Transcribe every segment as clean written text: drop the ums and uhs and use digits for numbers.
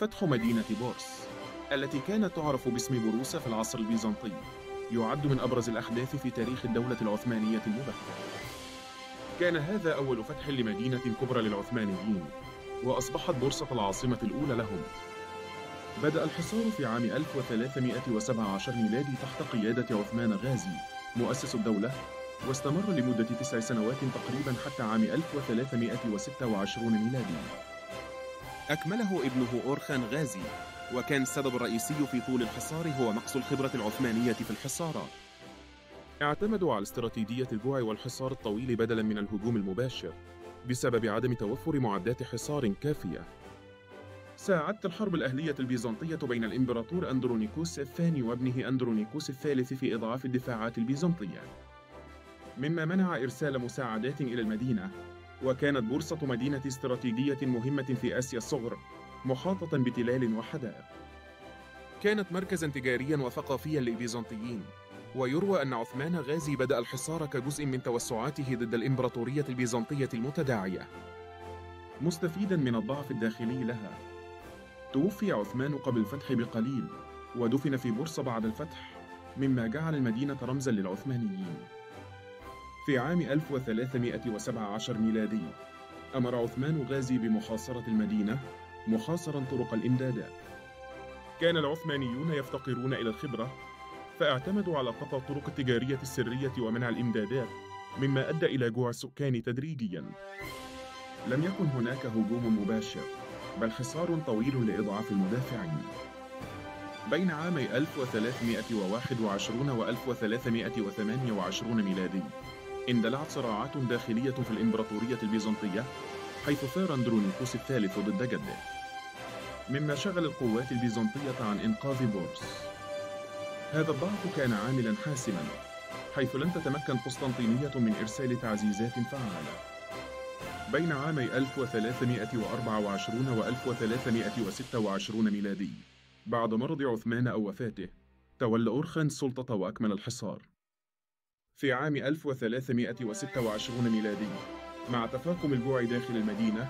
فتح مدينة بورس التي كانت تعرف باسم بوروسا في العصر البيزنطي يعد من أبرز الأحداث في تاريخ الدولة العثمانية المبكر. كان هذا أول فتح لمدينة كبرى للعثمانيين، وأصبحت بورصة العاصمة الأولى لهم. بدأ الحصار في عام 1317 ميلادي تحت قيادة عثمان غازي مؤسس الدولة، واستمر لمدة 9 سنوات تقريبا حتى عام 1326 ميلادي. أكمله ابنه أورخان غازي، وكان السبب الرئيسي في طول الحصار هو نقص الخبرة العثمانية في الحصارات. اعتمدوا على استراتيجية الجوع والحصار الطويل بدلاً من الهجوم المباشر بسبب عدم توفر معدات حصار كافية. ساعدت الحرب الأهلية البيزنطية بين الإمبراطور أندرونيكوس الثاني وابنه أندرونيكوس الثالث في إضعاف الدفاعات البيزنطية، مما منع إرسال مساعدات إلى المدينة. وكانت بورصة مدينة استراتيجية مهمة في آسيا الصغرى، محاطة بتلال وحدائق. كانت مركزاً تجارياً وثقافياً للبيزنطيين، ويروى أن عثمان غازي بدأ الحصار كجزء من توسعاته ضد الإمبراطورية البيزنطية المتداعية، مستفيداً من الضعف الداخلي لها. توفي عثمان قبل الفتح بقليل، ودفن في بورصة بعد الفتح، مما جعل المدينة رمزاً للعثمانيين. في عام 1317 ميلادي أمر عثمان غازي بمحاصرة المدينة، محاصراً طرق الإمدادات. كان العثمانيون يفتقرون إلى الخبرة، فاعتمدوا على قطع الطرق التجارية السرية ومنع الإمدادات، مما أدى إلى جوع السكان تدريجياً. لم يكن هناك هجوم مباشر، بل حصار طويل لإضعاف المدافعين. بين عامي 1321 و 1328 ميلادي اندلعت صراعات داخلية في الإمبراطورية البيزنطية، حيث ثار أندرونيكوس الثالث ضد جده، مما شغل القوات البيزنطية عن إنقاذ بورس. هذا الضعف كان عاملاً حاسماً، حيث لم تتمكن قسطنطينية من إرسال تعزيزات فعالة. بين عامي 1324 و 1326 ميلادي، بعد مرض عثمان أو وفاته، تولى أورخان السلطة وأكمل الحصار. في عام 1326 ميلادي، مع تفاقم الجوع داخل المدينة،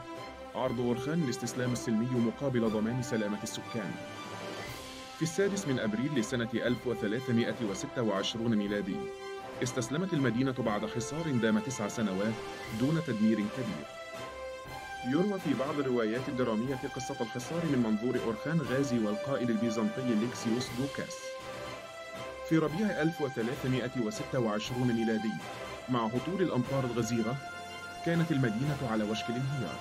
عرض أورخان الاستسلام السلمي مقابل ضمان سلامة السكان. في 6 من أبريل لسنة 1326 ميلادي، استسلمت المدينة بعد حصار دام 9 سنوات دون تدمير كبير. يروى في بعض الروايات الدرامية قصة الحصار من منظور أورخان غازي والقائد البيزنطي ليكسيوس دوكاس. في ربيع 1326 ميلادي، مع هطول الأمطار الغزيرة، كانت المدينة على وشك الانهيار.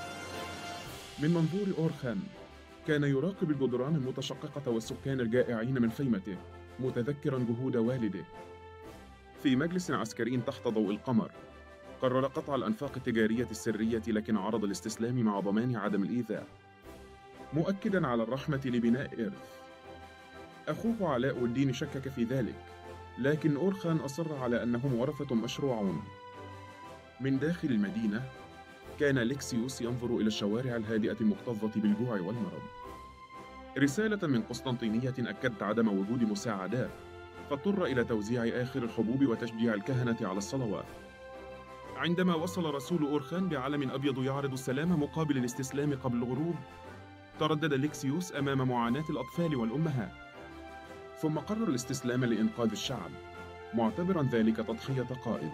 من منظور أورخان، كان يراقب الجدران المتشققة والسكان الجائعين من خيمته، متذكراً جهود والده. في مجلس عسكري تحت ضوء القمر، قرر قطع الأنفاق التجارية السرية، لكن عرض الاستسلام مع ضمان عدم الإيذاء، مؤكداً على الرحمة لبناء إرث. أخوه علاء الدين شكك في ذلك، لكن أورخان أصر على أنهم ورثة مشروعون. من داخل المدينة، كان ليكسيوس ينظر إلى الشوارع الهادئة المكتظة بالجوع والمرض. رسالة من قسطنطينية أكدت عدم وجود مساعدات، فاضطر إلى توزيع آخر الحبوب وتشجيع الكهنة على الصلوات. عندما وصل رسول أورخان بعلم أبيض يعرض السلام مقابل الاستسلام قبل الغروب، تردد ليكسيوس أمام معاناة الأطفال والأمهات، ثم قرر الاستسلام لإنقاذ الشعب، معتبراً ذلك تضحية قائد.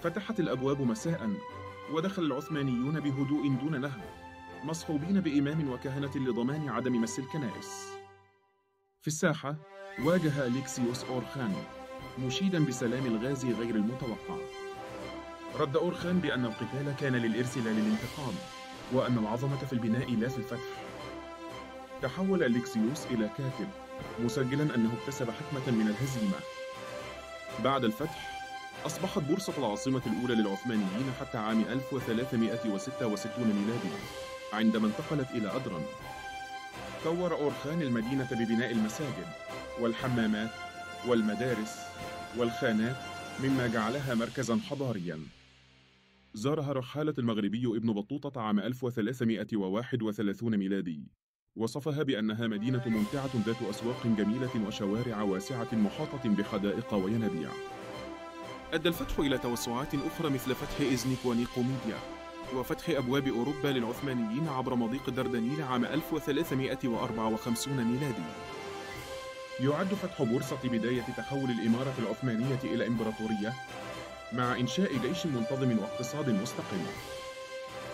فتحت الأبواب مساءً، ودخل العثمانيون بهدوء دون نهب، مصحوبين بإمام وكهنة لضمان عدم مس الكنائس. في الساحة، واجه ليكسيوس أورخان، مشيداً بسلام الغازي غير المتوقع. رد أورخان بأن القتال كان للإرث لا للانتقام، وأن العظمة في البناء لا في الفتح. تحول ليكسيوس إلى كاتب، مسجلاً أنه اكتسب حكمة من الهزيمة. بعد الفتح، أصبحت بورصة العاصمة الأولى للعثمانيين حتى عام 1366 ميلادي، عندما انتقلت إلى أدرن. طور أورخان المدينة ببناء المساجد والحمامات والمدارس والخانات، مما جعلها مركزاً حضارياً. زارها رحالة المغربي ابن بطوطة عام 1331 ميلادي، وصفها بأنها مدينة ممتعة ذات أسواق جميلة وشوارع واسعة محاطة بحدائق وينابيع. أدى الفتح إلى توسعات أخرى مثل فتح إزنيك ونيقوميديا، وفتح أبواب أوروبا للعثمانيين عبر مضيق الدردنيل عام 1354 ميلادي. يعد فتح بورصة بداية تحول الإمارة العثمانية إلى إمبراطورية، مع إنشاء جيش منتظم واقتصاد مستقل.